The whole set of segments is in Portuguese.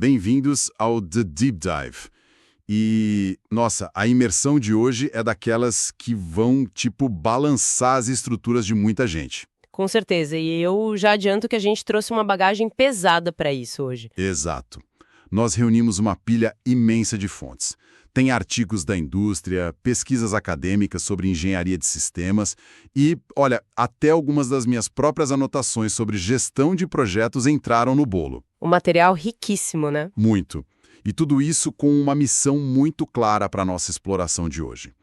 bem-vindos ao The Deep Dive. E, nossa, a imersão de hoje é daquelas que vão, balançar as estruturas de muita gente. Com certeza, e eu já adianto que a gente trouxe uma bagagem pesada para isso hoje. Exato. Nós reunimos uma pilha imensa de fontes. Tem artigos da indústria, pesquisas acadêmicas sobre engenharia de sistemas e, olha, até algumas das minhas próprias anotações sobre gestão de projetos entraram no bolo. Um material riquíssimo, né? Muito. E tudo isso com uma missão muito clara para a nossa exploração de hoje.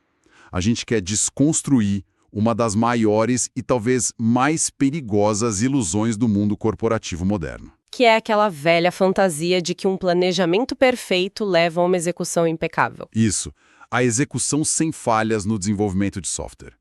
A gente quer desconstruir uma das maiores e talvez mais perigosas ilusões do mundo corporativo moderno. Que é aquela velha fantasia de que um planejamento perfeito leva a uma execução impecável. Isso, a execução sem falhas no desenvolvimento de software.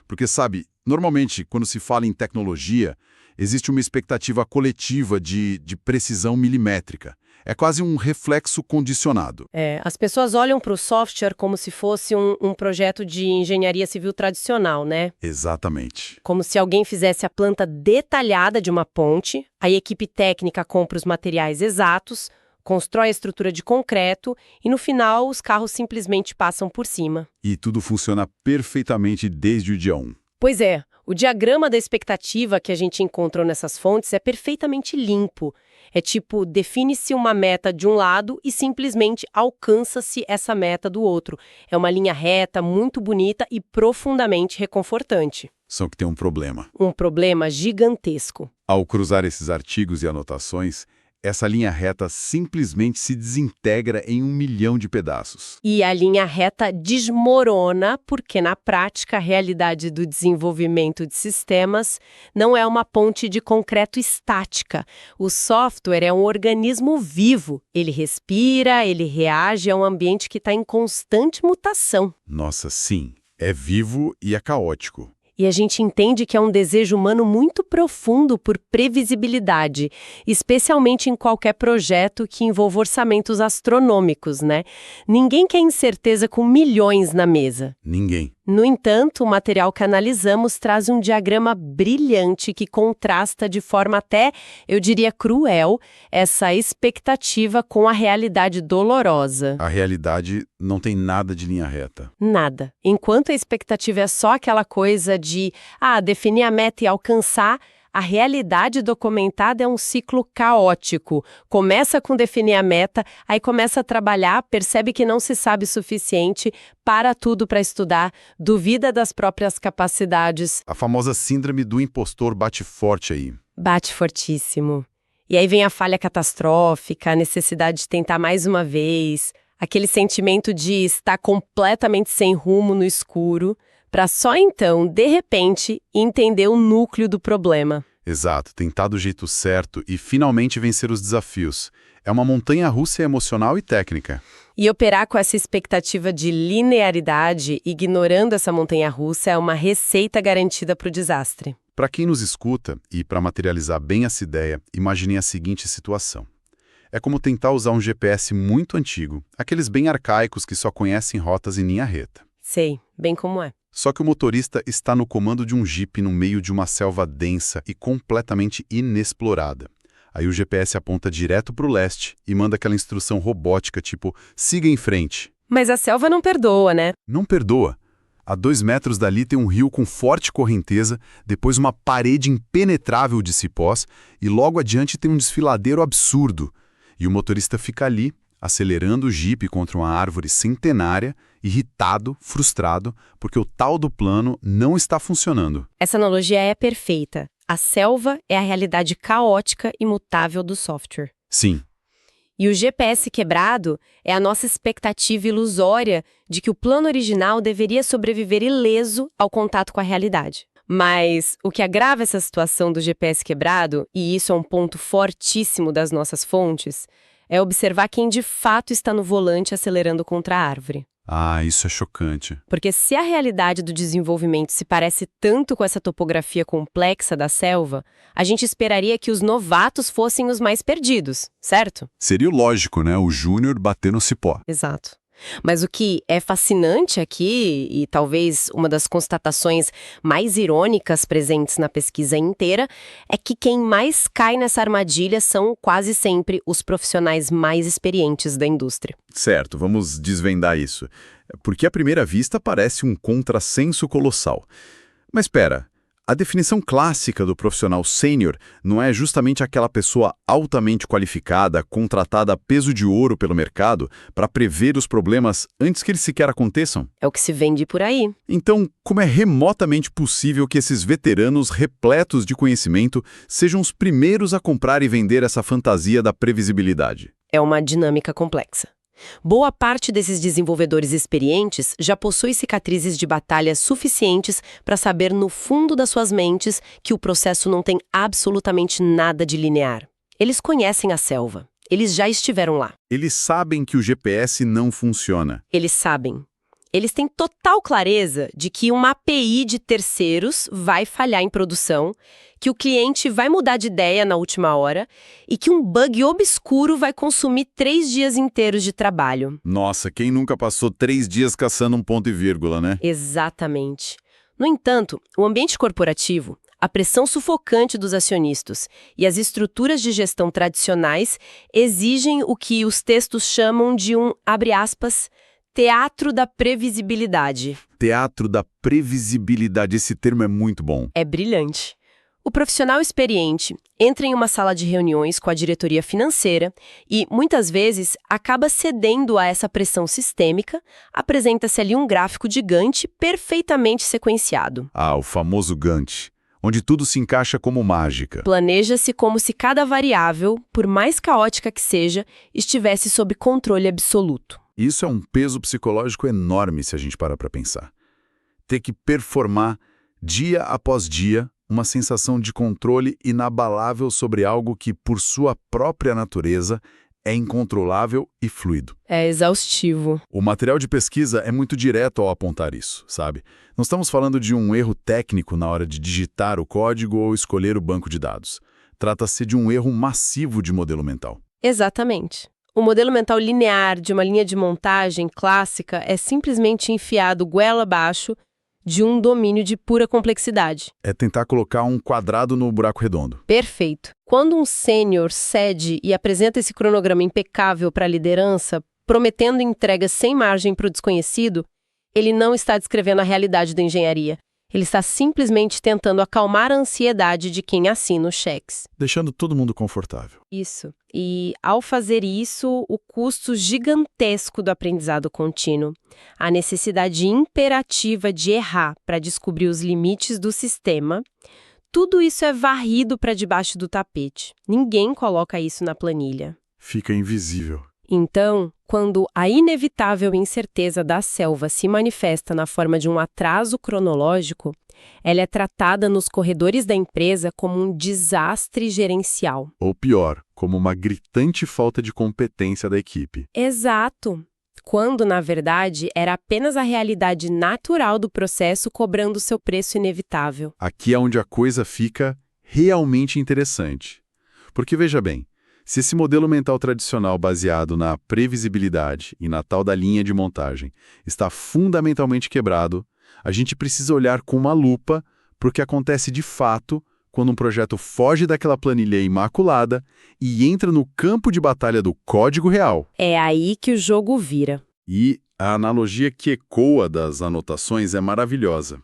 Porque, sabe, normalmente, quando se fala em tecnologia, existe uma expectativa coletiva de precisão milimétrica. É quase um reflexo condicionado. As pessoas olham para o software como se fosse um projeto de engenharia civil tradicional, né? Exatamente. Como se alguém fizesse a planta detalhada de uma ponte, a equipe técnica compra os materiais exatos, constrói a estrutura de concreto e, no final, os carros simplesmente passam por cima. E tudo funciona perfeitamente desde o dia 1. Pois é, o diagrama da expectativa que a gente encontrou nessas fontes é perfeitamente limpo. É tipo, define-se uma meta de um lado e simplesmente alcança-se essa meta do outro. É uma linha reta, muito bonita e profundamente reconfortante. Só que tem um problema. Um problema gigantesco. Ao cruzar esses artigos e anotações, essa linha reta simplesmente se desintegra em 1 milhão de pedaços. E a linha reta desmorona porque, na prática, a realidade do desenvolvimento de sistemas não é uma ponte de concreto estática. O software é um organismo vivo. Ele respira, ele reage a um ambiente que está em constante mutação. Nossa, sim. É vivo e é caótico. E a gente entende que é um desejo humano muito profundo por previsibilidade, especialmente em qualquer projeto que envolva orçamentos astronômicos, né? Ninguém quer incerteza com milhões na mesa. Ninguém. No entanto, o material que analisamos traz um diagrama brilhante que contrasta de forma até, eu diria, cruel, essa expectativa com a realidade dolorosa. A realidade não tem nada de linha reta. Nada. Enquanto a expectativa é só aquela coisa de, definir a meta e alcançar, a realidade documentada é um ciclo caótico. Começa com definir a meta, aí começa a trabalhar, percebe que não se sabe o suficiente, para tudo para estudar, duvida das próprias capacidades. A famosa síndrome do impostor bate forte aí. Bate fortíssimo. E aí vem a falha catastrófica, a necessidade de tentar mais uma vez, aquele sentimento de estar completamente sem rumo no escuro, para só então, de repente, entender o núcleo do problema. Exato, tentar do jeito certo e finalmente vencer os desafios. É uma montanha-russa emocional e técnica. E operar com essa expectativa de linearidade, ignorando essa montanha-russa, é uma receita garantida para o desastre. Para quem nos escuta, e para materializar bem essa ideia, imaginem a seguinte situação. É como tentar usar um GPS muito antigo, aqueles bem arcaicos que só conhecem rotas em linha reta. Sei, bem como é. Só que o motorista está no comando de um jipe no meio de uma selva densa e completamente inexplorada. Aí o GPS aponta direto para o leste e manda aquela instrução robótica tipo, siga em frente. Mas a selva não perdoa, né? Não perdoa. A 2 metros dali tem um rio com forte correnteza, depois uma parede impenetrável de cipós e logo adiante tem um desfiladeiro absurdo. E o motorista fica ali, acelerando o jipe contra uma árvore centenária, irritado, frustrado, porque o tal do plano não está funcionando. Essa analogia é perfeita. A selva é a realidade caótica e mutável do software. Sim. E o GPS quebrado é a nossa expectativa ilusória de que o plano original deveria sobreviver ileso ao contato com a realidade. Mas o que agrava essa situação do GPS quebrado, e isso é um ponto fortíssimo das nossas fontes, é observar quem de fato está no volante acelerando contra a árvore. Isso é chocante. Porque se a realidade do desenvolvimento se parece tanto com essa topografia complexa da selva, a gente esperaria que os novatos fossem os mais perdidos, certo? Seria o lógico, né? O júnior bater no cipó. Exato. Mas o que é fascinante aqui, e talvez uma das constatações mais irônicas presentes na pesquisa inteira, é que quem mais cai nessa armadilha são quase sempre os profissionais mais experientes da indústria. Certo, vamos desvendar isso. Porque à primeira vista parece um contrassenso colossal. Mas espera, a definição clássica do profissional sênior não é justamente aquela pessoa altamente qualificada, contratada a peso de ouro pelo mercado para prever os problemas antes que eles sequer aconteçam? É o que se vende por aí. Então, como é remotamente possível que esses veteranos repletos de conhecimento sejam os primeiros a comprar e vender essa fantasia da previsibilidade? É uma dinâmica complexa. Boa parte desses desenvolvedores experientes já possui cicatrizes de batalha suficientes para saber no fundo das suas mentes que o processo não tem absolutamente nada de linear. Eles conhecem a selva. Eles já estiveram lá. Eles sabem que o GPS não funciona. Eles sabem. Eles têm total clareza de que uma API de terceiros vai falhar em produção, que o cliente vai mudar de ideia na última hora e que um bug obscuro vai consumir 3 dias inteiros de trabalho. Nossa, quem nunca passou 3 dias caçando um ponto e vírgula, né? Exatamente. No entanto, o ambiente corporativo, a pressão sufocante dos acionistas e as estruturas de gestão tradicionais exigem o que os textos chamam de um, abre aspas, teatro da previsibilidade. Teatro da previsibilidade, esse termo é muito bom. É brilhante. O profissional experiente entra em uma sala de reuniões com a diretoria financeira e, muitas vezes, acaba cedendo a essa pressão sistêmica, apresenta-se ali um gráfico de Gantt perfeitamente sequenciado. Ah, o famoso Gantt, onde tudo se encaixa como mágica. Planeja-se como se cada variável, por mais caótica que seja, estivesse sob controle absoluto. Isso é um peso psicológico enorme se a gente parar para pensar. Ter que performar, dia após dia, uma sensação de controle inabalável sobre algo que, por sua própria natureza, é incontrolável e fluido. É exaustivo. O material de pesquisa é muito direto ao apontar isso, sabe? Não estamos falando de um erro técnico na hora de digitar o código ou escolher o banco de dados. Trata-se de um erro massivo de modelo mental. Exatamente. O modelo mental linear de uma linha de montagem clássica é simplesmente enfiado goela abaixo de um domínio de pura complexidade. É tentar colocar um quadrado no buraco redondo. Perfeito. Quando um sênior cede e apresenta esse cronograma impecável para a liderança, prometendo entregas sem margem para o desconhecido, ele não está descrevendo a realidade da engenharia. Ele está simplesmente tentando acalmar a ansiedade de quem assina os cheques. Deixando todo mundo confortável. Isso. E, ao fazer isso, o custo gigantesco do aprendizado contínuo, a necessidade imperativa de errar para descobrir os limites do sistema, tudo isso é varrido para debaixo do tapete. Ninguém coloca isso na planilha. Fica invisível. Então, quando a inevitável incerteza da selva se manifesta na forma de um atraso cronológico, ela é tratada nos corredores da empresa como um desastre gerencial. Ou pior, como uma gritante falta de competência da equipe. Exato. Quando, na verdade, era apenas a realidade natural do processo cobrando seu preço inevitável. Aqui é onde a coisa fica realmente interessante. Porque, veja bem, se esse modelo mental tradicional baseado na previsibilidade e na tal da linha de montagem está fundamentalmente quebrado, a gente precisa olhar com uma lupa para o que acontece de fato quando um projeto foge daquela planilha imaculada e entra no campo de batalha do código real. É aí que o jogo vira. E a analogia que ecoa das anotações é maravilhosa.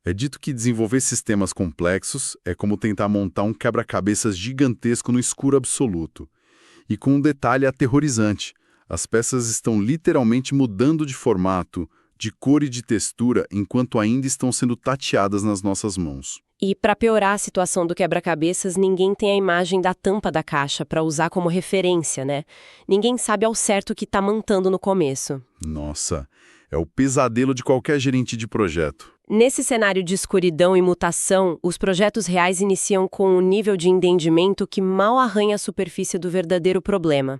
É dito que desenvolver sistemas complexos é como tentar montar um quebra-cabeças gigantesco no escuro absoluto. E com um detalhe aterrorizante, as peças estão literalmente mudando de formato, de cor e de textura enquanto ainda estão sendo tateadas nas nossas mãos. E, para piorar a situação do quebra-cabeças, ninguém tem a imagem da tampa da caixa para usar como referência, né? Ninguém sabe ao certo o que está montando no começo. Nossa, é o pesadelo de qualquer gerente de projeto. Nesse cenário de escuridão e mutação, os projetos reais iniciam com um nível de entendimento que mal arranha a superfície do verdadeiro problema.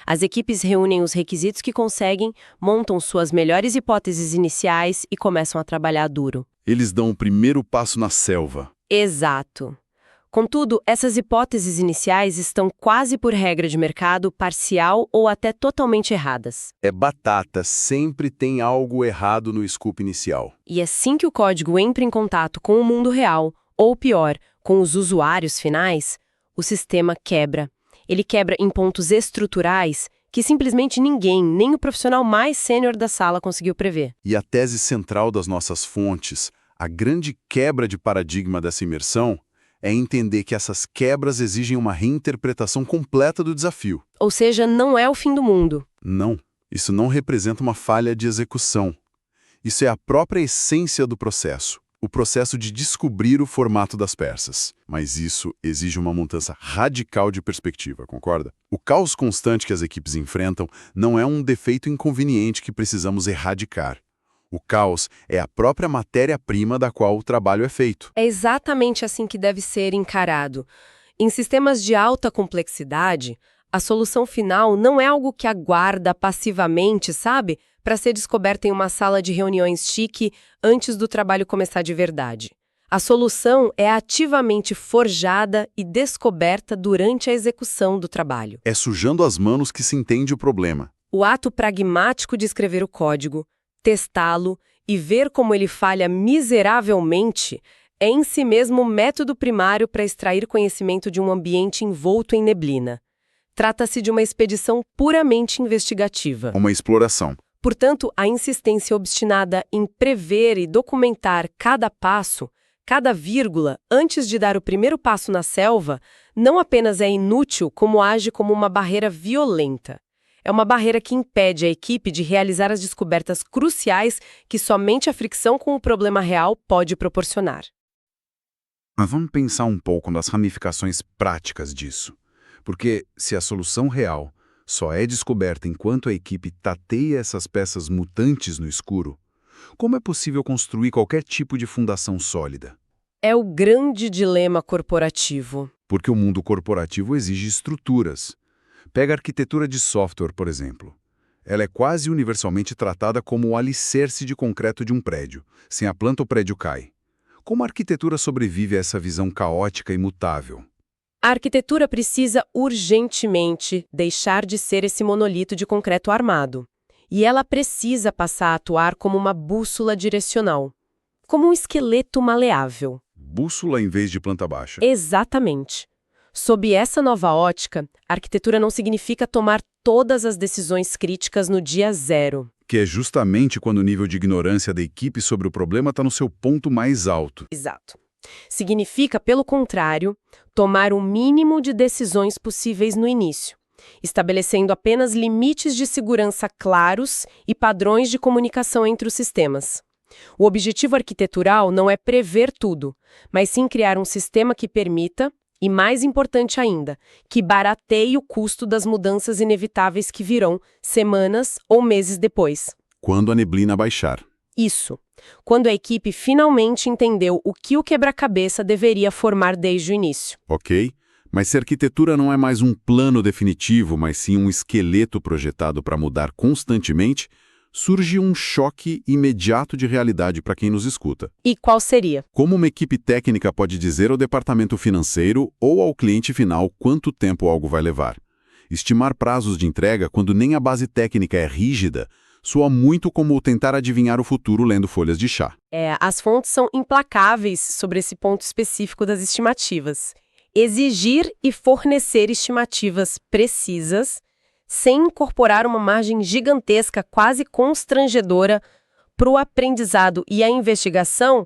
As equipes reúnem os requisitos que conseguem, montam suas melhores hipóteses iniciais e começam a trabalhar duro. Eles dão o primeiro passo na selva. Exato. Contudo, essas hipóteses iniciais estão quase por regra de mercado parcial ou até totalmente erradas. É batata, sempre tem algo errado no scoop inicial. E assim que o código entra em contato com o mundo real, ou pior, com os usuários finais, o sistema quebra. Ele quebra em pontos estruturais que simplesmente ninguém, nem o profissional mais sênior da sala conseguiu prever. E a tese central das nossas fontes, a grande quebra de paradigma dessa imersão, é entender que essas quebras exigem uma reinterpretação completa do desafio. Ou seja, não é o fim do mundo. Não, isso não representa uma falha de execução. Isso é a própria essência do processo, o processo de descobrir o formato das peças. Mas isso exige uma mudança radical de perspectiva, concorda? O caos constante que as equipes enfrentam não é um defeito inconveniente que precisamos erradicar. O caos é a própria matéria-prima da qual o trabalho é feito. É exatamente assim que deve ser encarado. Em sistemas de alta complexidade, a solução final não é algo que aguarda passivamente, sabe? Para ser descoberta em uma sala de reuniões chique antes do trabalho começar de verdade. A solução é ativamente forjada e descoberta durante a execução do trabalho. É sujando as manos que se entende o problema. O ato pragmático de escrever o código, testá-lo e ver como ele falha miseravelmente é em si mesmo o método primário para extrair conhecimento de um ambiente envolto em neblina. Trata-se de uma expedição puramente investigativa. Uma exploração. Portanto, a insistência obstinada em prever e documentar cada passo, cada vírgula, antes de dar o primeiro passo na selva, não apenas é inútil, como age como uma barreira violenta. É uma barreira que impede a equipe de realizar as descobertas cruciais que somente a fricção com o problema real pode proporcionar. Mas vamos pensar um pouco nas ramificações práticas disso. Porque se a solução real só é descoberta enquanto a equipe tateia essas peças mutantes no escuro, como é possível construir qualquer tipo de fundação sólida? É o grande dilema corporativo. Porque o mundo corporativo exige estruturas. Pega a arquitetura de software, por exemplo. Ela é quase universalmente tratada como o alicerce de concreto de um prédio. Sem a planta, o prédio cai. Como a arquitetura sobrevive a essa visão caótica e mutável? A arquitetura precisa urgentemente deixar de ser esse monolito de concreto armado. E ela precisa passar a atuar como uma bússola direcional, como um esqueleto maleável. Bússola em vez de planta baixa. Exatamente. Sob essa nova ótica, a arquitetura não significa tomar todas as decisões críticas no dia zero. Que é justamente quando o nível de ignorância da equipe sobre o problema está no seu ponto mais alto. Exato. Significa, pelo contrário, tomar o mínimo de decisões possíveis no início, estabelecendo apenas limites de segurança claros e padrões de comunicação entre os sistemas. O objetivo arquitetural não é prever tudo, mas sim criar um sistema que permita, e mais importante ainda, que barateie o custo das mudanças inevitáveis que virão semanas ou meses depois. Quando a neblina baixar. Isso. Quando a equipe finalmente entendeu o que o quebra-cabeça deveria formar desde o início. Ok, mas se a arquitetura não é mais um plano definitivo, mas sim um esqueleto projetado para mudar constantemente, surge um choque imediato de realidade para quem nos escuta. E qual seria? Como uma equipe técnica pode dizer ao departamento financeiro ou ao cliente final quanto tempo algo vai levar? Estimar prazos de entrega quando nem a base técnica é rígida soa muito como tentar adivinhar o futuro lendo folhas de chá. As fontes são implacáveis sobre esse ponto específico das estimativas. Exigir e fornecer estimativas precisas, sem incorporar uma margem gigantesca, quase constrangedora, para o aprendizado e a investigação,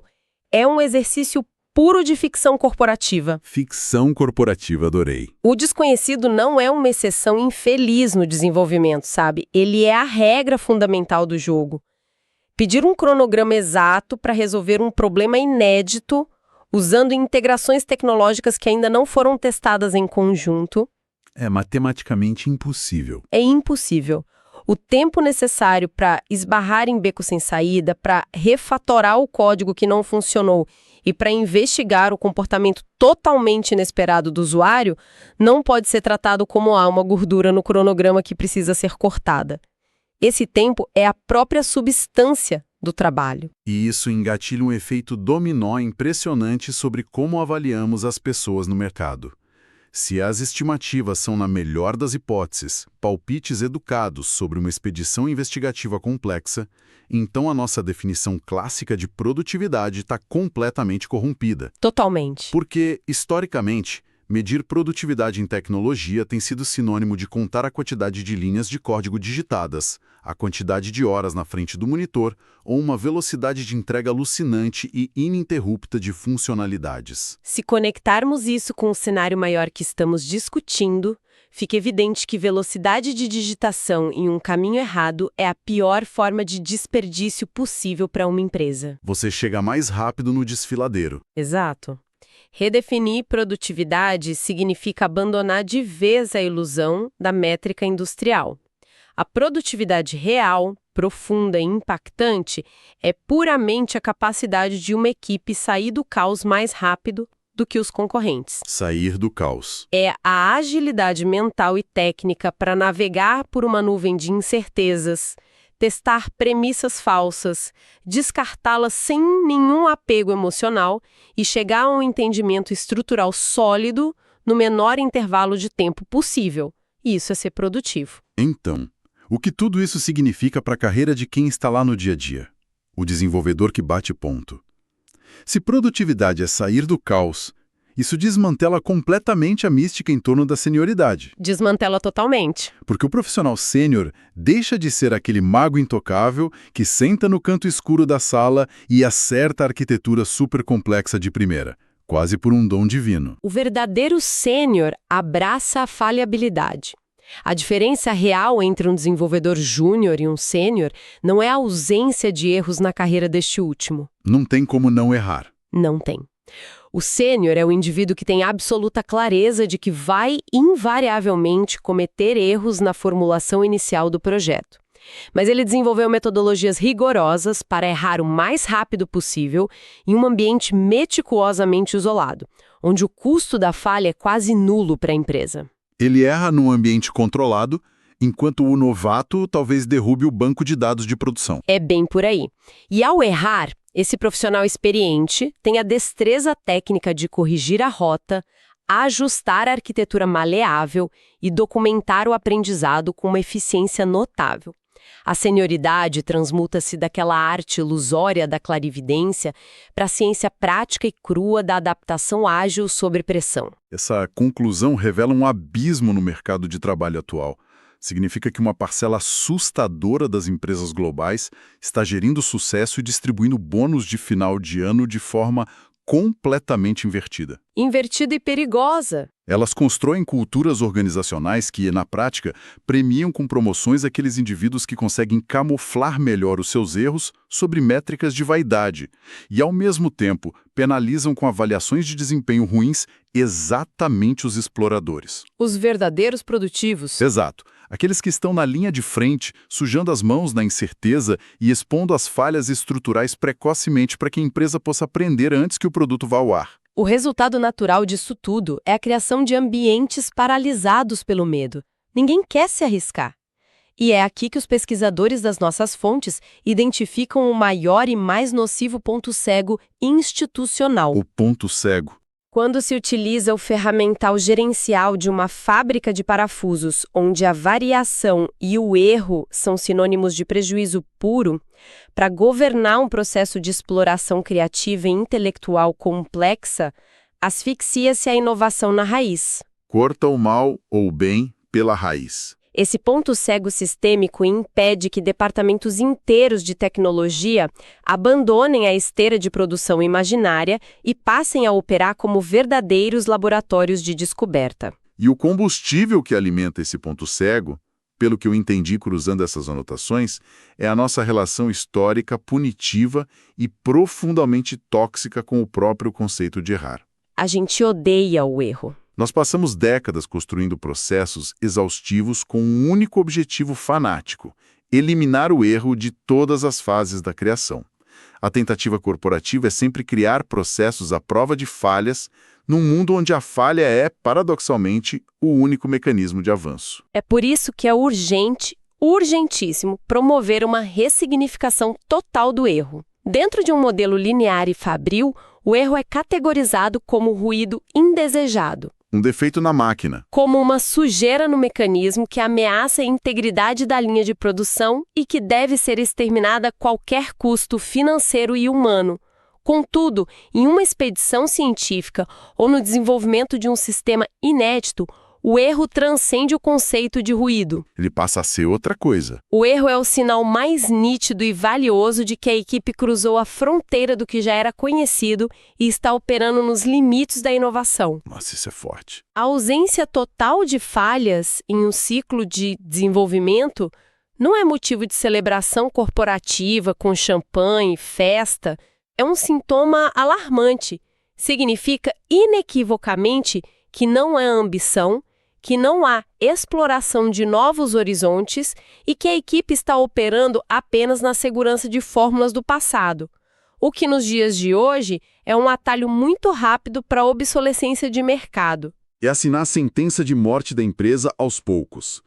é um exercício puro de ficção corporativa. Ficção corporativa, adorei. O desconhecido não é uma exceção infeliz no desenvolvimento, sabe? Ele é a regra fundamental do jogo. Pedir um cronograma exato para resolver um problema inédito, usando integrações tecnológicas que ainda não foram testadas em conjunto, é matematicamente impossível. É impossível. O tempo necessário para esbarrar em beco sem saída, para refatorar o código que não funcionou e para investigar o comportamento totalmente inesperado do usuário, não pode ser tratado como há uma gordura no cronograma que precisa ser cortada. Esse tempo é a própria substância do trabalho. E isso engatilha um efeito dominó impressionante sobre como avaliamos as pessoas no mercado. Se as estimativas são, na melhor das hipóteses, palpites educados sobre uma expedição investigativa complexa, então a nossa definição clássica de produtividade está completamente corrompida. Totalmente. Porque, historicamente, medir produtividade em tecnologia tem sido sinônimo de contar a quantidade de linhas de código digitadas, a quantidade de horas na frente do monitor ou uma velocidade de entrega alucinante e ininterrupta de funcionalidades. Se conectarmos isso com o cenário maior que estamos discutindo, fica evidente que velocidade de digitação em um caminho errado é a pior forma de desperdício possível para uma empresa. Você chega mais rápido no desfiladeiro. Exato. Redefinir produtividade significa abandonar de vez a ilusão da métrica industrial. A produtividade real, profunda e impactante é puramente a capacidade de uma equipe sair do caos mais rápido do que os concorrentes. Sair do caos. É a agilidade mental e técnica para navegar por uma nuvem de incertezas, testar premissas falsas, descartá-las sem nenhum apego emocional e chegar a um entendimento estrutural sólido no menor intervalo de tempo possível. Isso é ser produtivo. Então, o que tudo isso significa para a carreira de quem está lá no dia a dia? O desenvolvedor que bate ponto. Se produtividade é sair do caos, isso desmantela completamente a mística em torno da senioridade. Desmantela totalmente. Porque o profissional sênior deixa de ser aquele mago intocável que senta no canto escuro da sala e acerta a arquitetura super complexa de primeira, quase por um dom divino. O verdadeiro sênior abraça a falhabilidade. A diferença real entre um desenvolvedor júnior e um sênior não é a ausência de erros na carreira deste último. Não tem como não errar. Não tem. O sênior é o indivíduo que tem absoluta clareza de que vai invariavelmente cometer erros na formulação inicial do projeto. Mas ele desenvolveu metodologias rigorosas para errar o mais rápido possível em um ambiente meticulosamente isolado, onde o custo da falha é quase nulo para a empresa. Ele erra num ambiente controlado, enquanto o novato talvez derrube o banco de dados de produção. É bem por aí. E ao errar, esse profissional experiente tem a destreza técnica de corrigir a rota, ajustar a arquitetura maleável e documentar o aprendizado com uma eficiência notável. A senioridade transmuta-se daquela arte ilusória da clarividência para a ciência prática e crua da adaptação ágil sob pressão. Essa conclusão revela um abismo no mercado de trabalho atual. Significa que uma parcela assustadora das empresas globais está gerindo sucesso e distribuindo bônus de final de ano de forma completamente invertida. Invertida e perigosa. Elas constroem culturas organizacionais que, na prática, premiam com promoções aqueles indivíduos que conseguem camuflar melhor os seus erros sobre métricas de vaidade e, ao mesmo tempo, penalizam com avaliações de desempenho ruins exatamente os exploradores. Os verdadeiros produtivos. Exato. Aqueles que estão na linha de frente, sujando as mãos na incerteza e expondo as falhas estruturais precocemente para que a empresa possa aprender antes que o produto vá ao ar. O resultado natural disso tudo é a criação de ambientes paralisados pelo medo. Ninguém quer se arriscar. E é aqui que os pesquisadores das nossas fontes identificam o maior e mais nocivo ponto cego institucional. O ponto cego. Quando se utiliza o ferramental gerencial de uma fábrica de parafusos, onde a variação e o erro são sinônimos de prejuízo puro, para governar um processo de exploração criativa e intelectual complexa, asfixia-se a inovação na raiz. Corta o mal ou o bem pela raiz. Esse ponto cego sistêmico impede que departamentos inteiros de tecnologia abandonem a esteira de produção imaginária e passem a operar como verdadeiros laboratórios de descoberta. E o combustível que alimenta esse ponto cego, pelo que eu entendi cruzando essas anotações, é a nossa relação histórica punitiva e profundamente tóxica com o próprio conceito de errar. A gente odeia o erro. Nós passamos décadas construindo processos exaustivos com um único objetivo fanático: eliminar o erro de todas as fases da criação. A tentativa corporativa é sempre criar processos à prova de falhas, num mundo onde a falha é, paradoxalmente, o único mecanismo de avanço. É por isso que é urgente, urgentíssimo promover uma ressignificação total do erro. Dentro de um modelo linear e fabril, o erro é categorizado como ruído indesejado, Um defeito na máquina. como uma sujeira no mecanismo que ameaça a integridade da linha de produção e que deve ser exterminada a qualquer custo financeiro e humano. Contudo, em uma expedição científica ou no desenvolvimento de um sistema inédito, o erro transcende o conceito de ruído. Ele passa a ser outra coisa. O erro é o sinal mais nítido e valioso de que a equipe cruzou a fronteira do que já era conhecido e está operando nos limites da inovação. Nossa, isso é forte. A ausência total de falhas em um ciclo de desenvolvimento não é motivo de celebração corporativa com champanhe, festa. É um sintoma alarmante. Significa inequivocamente que não há ambição, que não há exploração de novos horizontes e que a equipe está operando apenas na segurança de fórmulas do passado. O que nos dias de hoje é um atalho muito rápido para a obsolescência de mercado. É assinar a sentença de morte da empresa aos poucos.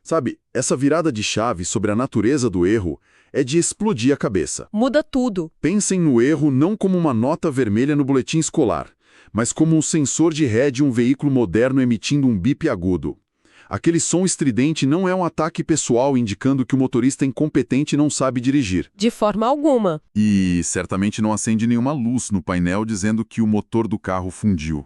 Sabe, essa virada de chave sobre a natureza do erro é de explodir a cabeça. Muda tudo. Pensem no erro não como uma nota vermelha no boletim escolar, mas como um sensor de ré de um veículo moderno emitindo um bip agudo. Aquele som estridente não é um ataque pessoal indicando que o motorista é incompetente e não sabe dirigir. De forma alguma. E certamente não acende nenhuma luz no painel dizendo que o motor do carro fundiu.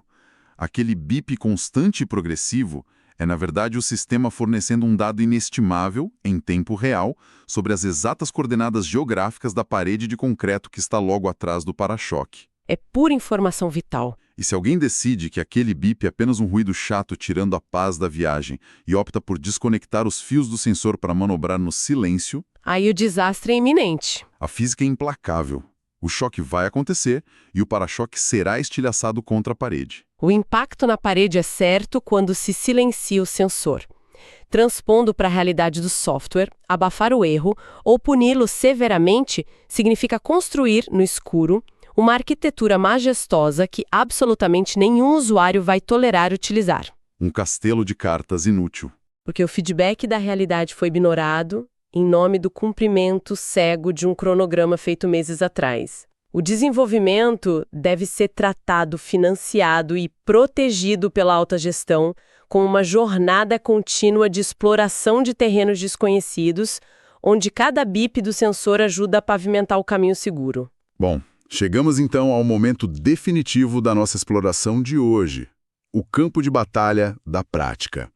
Aquele bip constante e progressivo é, na verdade, o sistema fornecendo um dado inestimável, em tempo real, sobre as exatas coordenadas geográficas da parede de concreto que está logo atrás do para-choque. É pura informação vital. E se alguém decide que aquele bip é apenas um ruído chato tirando a paz da viagem e opta por desconectar os fios do sensor para manobrar no silêncio, Aí o desastre é iminente. a física é implacável. O choque vai acontecer e o para-choque será estilhaçado contra a parede. O impacto na parede é certo quando se silencia o sensor. Transpondo para a realidade do software, abafar o erro ou puni-lo severamente significa construir, no escuro, uma arquitetura majestosa que absolutamente nenhum usuário vai tolerar utilizar. Um castelo de cartas inútil. Porque o feedback da realidade foi ignorado em nome do cumprimento cego de um cronograma feito meses atrás. O desenvolvimento deve ser tratado, financiado e protegido pela alta gestão como uma jornada contínua de exploração de terrenos desconhecidos, onde cada bip do sensor ajuda a pavimentar o caminho seguro. Bom, chegamos então ao momento definitivo da nossa exploração de hoje. O campo de batalha da prática.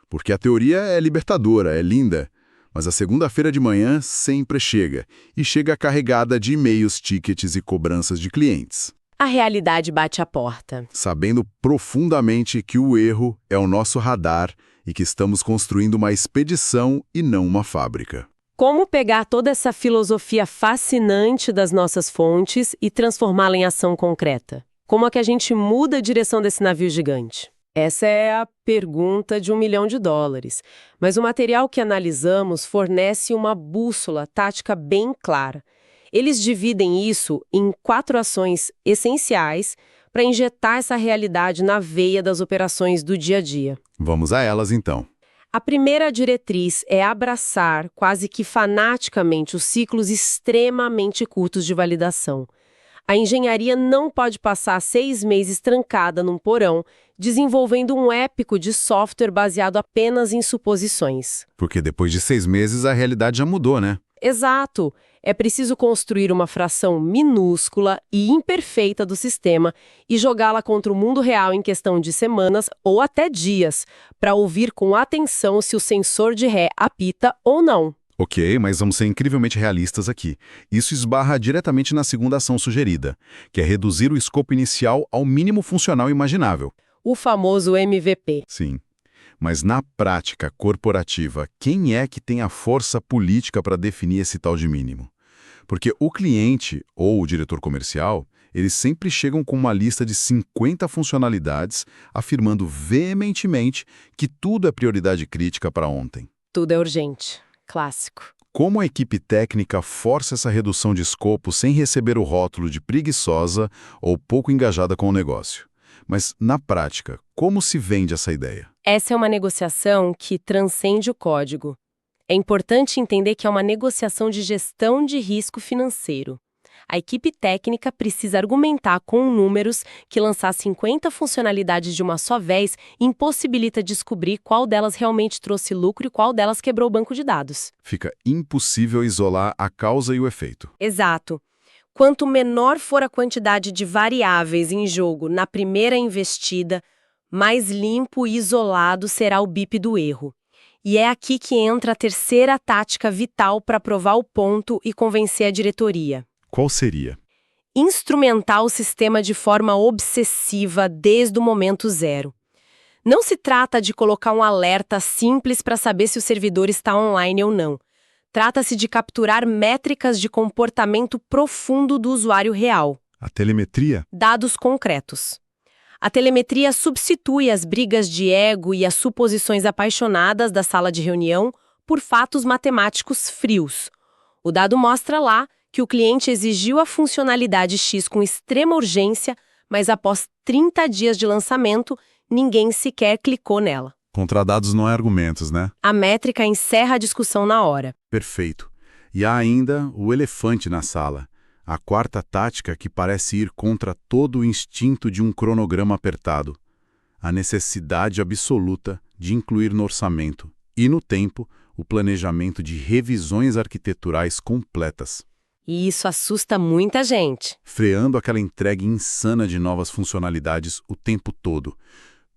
Porque a teoria é libertadora, é linda, mas a segunda-feira de manhã sempre chega, e chega carregada de e-mails, tickets e cobranças de clientes. A realidade bate à porta. Sabendo profundamente que o erro é o nosso radar e que estamos construindo uma expedição e não uma fábrica. Como pegar toda essa filosofia fascinante das nossas fontes e transformá-la em ação concreta? Como é que a gente muda a direção desse navio gigante? Essa é a pergunta de $1 milhão. Mas o material que analisamos fornece uma bússola tática bem clara. Eles dividem isso em 4 ações essenciais para injetar essa realidade na veia das operações do dia a dia. Vamos a elas então. A primeira diretriz é abraçar quase que fanaticamente os ciclos extremamente curtos de validação. A engenharia não pode passar 6 meses trancada num porão, desenvolvendo um épico de software baseado apenas em suposições. Porque depois de 6 meses a realidade já mudou, né? Exato! É preciso construir uma fração minúscula e imperfeita do sistema e jogá-la contra o mundo real em questão de semanas ou até dias, para ouvir com atenção se o sensor de ré apita ou não. Ok, mas vamos ser incrivelmente realistas aqui. Isso esbarra diretamente na segunda ação sugerida, que é reduzir o escopo inicial ao mínimo funcional imaginável. O famoso MVP. Sim. Mas na prática corporativa, quem é que tem a força política para definir esse tal de mínimo? Porque o cliente ou o diretor comercial, eles sempre chegam com uma lista de 50 funcionalidades, afirmando veementemente que tudo é prioridade crítica para ontem. Tudo é urgente. Clássico. Como a equipe técnica força essa redução de escopo sem receber o rótulo de preguiçosa ou pouco engajada com o negócio? Mas, na prática, como se vende essa ideia? Essa é uma negociação que transcende o código. É importante entender que é uma negociação de gestão de risco financeiro. A equipe técnica precisa argumentar com números que lançar 50 funcionalidades de uma só vez impossibilita descobrir qual delas realmente trouxe lucro e qual delas quebrou o banco de dados. Fica impossível isolar a causa e o efeito. Exato. Quanto menor for a quantidade de variáveis em jogo na primeira investida, mais limpo e isolado será o BIP do erro. E é aqui que entra a terceira tática vital para provar o ponto e convencer a diretoria. Qual seria? Instrumentar o sistema de forma obsessiva desde o momento zero. Não se trata de colocar um alerta simples para saber se o servidor está online ou não. Trata-se de capturar métricas de comportamento profundo do usuário real. A telemetria? Dados concretos. A telemetria substitui as brigas de ego e as suposições apaixonadas da sala de reunião por fatos matemáticos frios. O dado mostra lá que o cliente exigiu a funcionalidade X com extrema urgência, mas após 30 dias de lançamento, ninguém sequer clicou nela. Contra dados não é argumentos, né? A métrica encerra a discussão na hora. Perfeito. E há ainda o elefante na sala. A quarta tática que parece ir contra todo o instinto de um cronograma apertado. A necessidade absoluta de incluir no orçamento e no tempo o planejamento de revisões arquiteturais completas. E isso assusta muita gente. Freando aquela entrega insana de novas funcionalidades o tempo todo.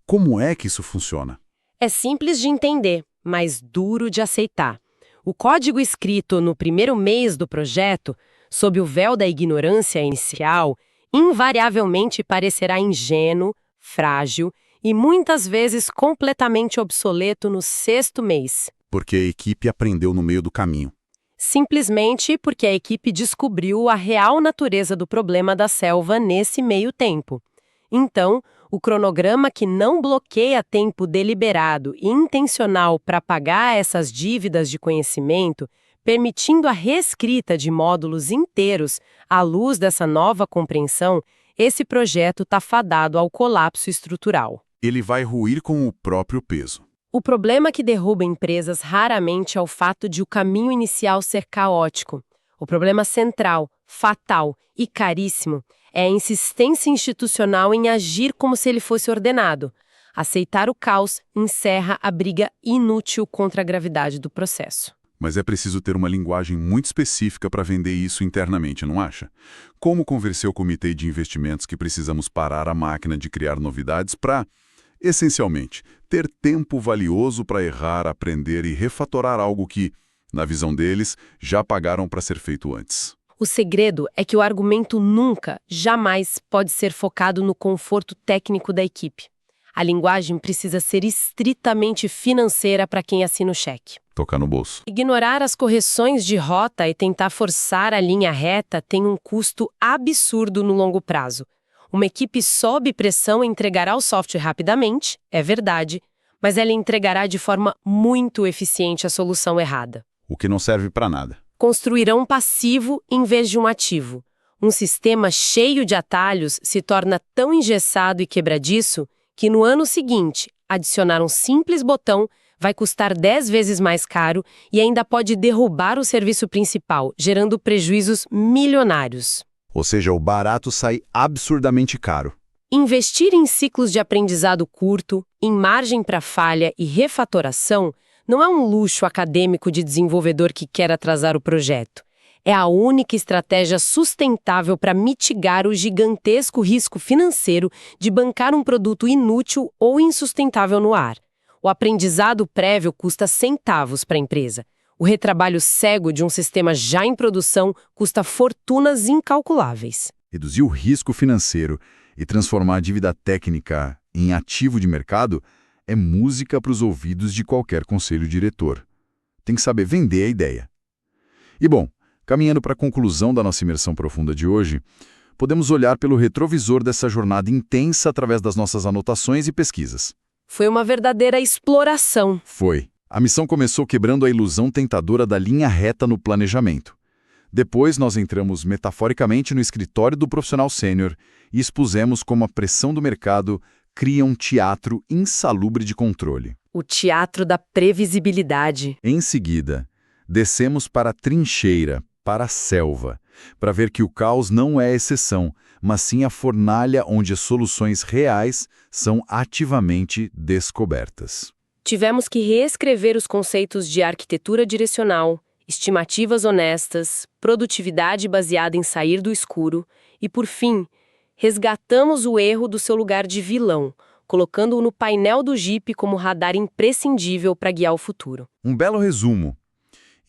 Como é que isso funciona? É simples de entender, mas duro de aceitar. O código escrito no primeiro mês do projeto, sob o véu da ignorância inicial, invariavelmente parecerá ingênuo, frágil e muitas vezes completamente obsoleto no 6º mês. Porque a equipe aprendeu no meio do caminho. Simplesmente porque a equipe descobriu a real natureza do problema da selva nesse meio tempo. Então, o cronograma que não bloqueia tempo deliberado e intencional para pagar essas dívidas de conhecimento, permitindo a reescrita de módulos inteiros à luz dessa nova compreensão, esse projeto está fadado ao colapso estrutural. Ele vai ruir com o próprio peso. O problema que derruba empresas raramente é o fato de o caminho inicial ser caótico. O problema central, fatal e caríssimo é a insistência institucional em agir como se ele fosse ordenado. Aceitar o caos encerra a briga inútil contra a gravidade do processo. Mas é preciso ter uma linguagem muito específica para vender isso internamente, não acha? Como convencer o comitê de investimentos que precisamos parar a máquina de criar novidades para, essencialmente, ter tempo valioso para errar, aprender e refatorar algo que, na visão deles, já pagaram para ser feito antes? O segredo é que o argumento nunca, jamais pode ser focado no conforto técnico da equipe. A linguagem precisa ser estritamente financeira para quem assina o cheque. Tocar no bolso. Ignorar as correções de rota e tentar forçar a linha reta tem um custo absurdo no longo prazo. Uma equipe sob pressão entregará o software rapidamente, é verdade, mas ela entregará de forma muito eficiente a solução errada. O que não serve para nada. Construirão um passivo em vez de um ativo. Um sistema cheio de atalhos se torna tão engessado e quebradiço que no ano seguinte, adicionar um simples botão vai custar 10 vezes mais caro e ainda pode derrubar o serviço principal, gerando prejuízos milionários. Ou seja, o barato sai absurdamente caro. Investir em ciclos de aprendizado curto, em margem para falha e refatoração não é um luxo acadêmico de desenvolvedor que quer atrasar o projeto. É a única estratégia sustentável para mitigar o gigantesco risco financeiro de bancar um produto inútil ou insustentável no ar. O aprendizado prévio custa centavos para a empresa. O retrabalho cego de um sistema já em produção custa fortunas incalculáveis. Reduzir o risco financeiro e transformar a dívida técnica em ativo de mercado é música para os ouvidos de qualquer conselho diretor. Tem que saber vender a ideia. E bom, caminhando para a conclusão da nossa imersão profunda de hoje, podemos olhar pelo retrovisor dessa jornada intensa através das nossas anotações e pesquisas. Foi uma verdadeira exploração. Foi. A missão começou quebrando a ilusão tentadora da linha reta no planejamento. Depois nós entramos metaforicamente no escritório do profissional sênior e expusemos como a pressão do mercado cria um teatro insalubre de controle. O teatro da previsibilidade. Em seguida, descemos para a trincheira, para a selva, para ver que o caos não é exceção, mas sim a fornalha onde as soluções reais são ativamente descobertas. Tivemos que reescrever os conceitos de arquitetura direcional, estimativas honestas, produtividade baseada em sair do escuro e, por fim, resgatamos o erro do seu lugar de vilão, colocando-o no painel do Jeep como radar imprescindível para guiar o futuro. Um belo resumo.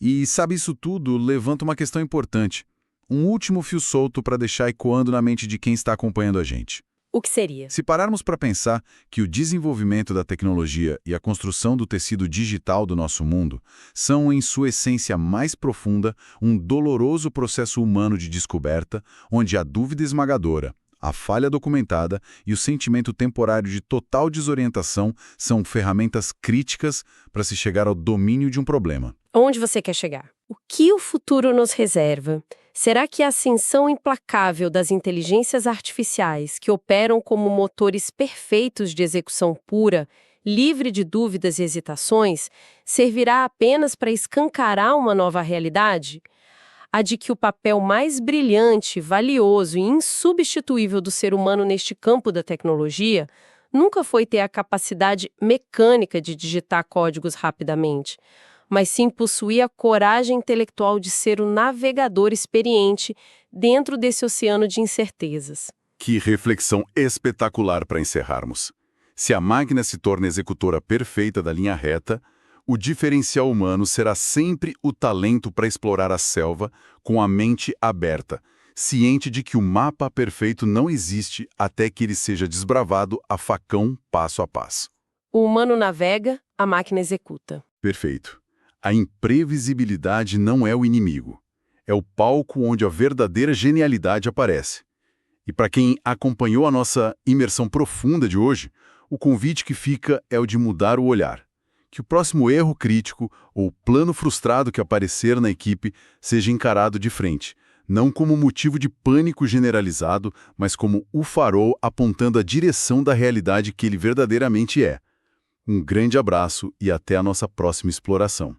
E sabe, isso tudo levanta uma questão importante. Um último fio solto para deixar ecoando na mente de quem está acompanhando a gente. O que seria? Se pararmos para pensar que o desenvolvimento da tecnologia e a construção do tecido digital do nosso mundo são, em sua essência mais profunda, um doloroso processo humano de descoberta, onde a dúvida esmagadora, a falha documentada e o sentimento temporário de total desorientação são ferramentas críticas para se chegar ao domínio de um problema. Onde você quer chegar? O que o futuro nos reserva? Será que a ascensão implacável das inteligências artificiais, que operam como motores perfeitos de execução pura, livre de dúvidas e hesitações, servirá apenas para escancarar uma nova realidade? A de que o papel mais brilhante, valioso e insubstituível do ser humano neste campo da tecnologia nunca foi ter a capacidade mecânica de digitar códigos rapidamente, mas sim possuir a coragem intelectual de ser o navegador experiente dentro desse oceano de incertezas. Que reflexão espetacular para encerrarmos. Se a máquina se torna executora perfeita da linha reta, o diferencial humano será sempre o talento para explorar a selva com a mente aberta, ciente de que o mapa perfeito não existe até que ele seja desbravado a facão passo a passo. O humano navega, a máquina executa. Perfeito. A imprevisibilidade não é o inimigo. É o palco onde a verdadeira genialidade aparece. E para quem acompanhou a nossa imersão profunda de hoje, o convite que fica é o de mudar o olhar. Que o próximo erro crítico ou plano frustrado que aparecer na equipe seja encarado de frente, não como motivo de pânico generalizado, mas como o farol apontando a direção da realidade que ele verdadeiramente é. Um grande abraço e até a nossa próxima exploração.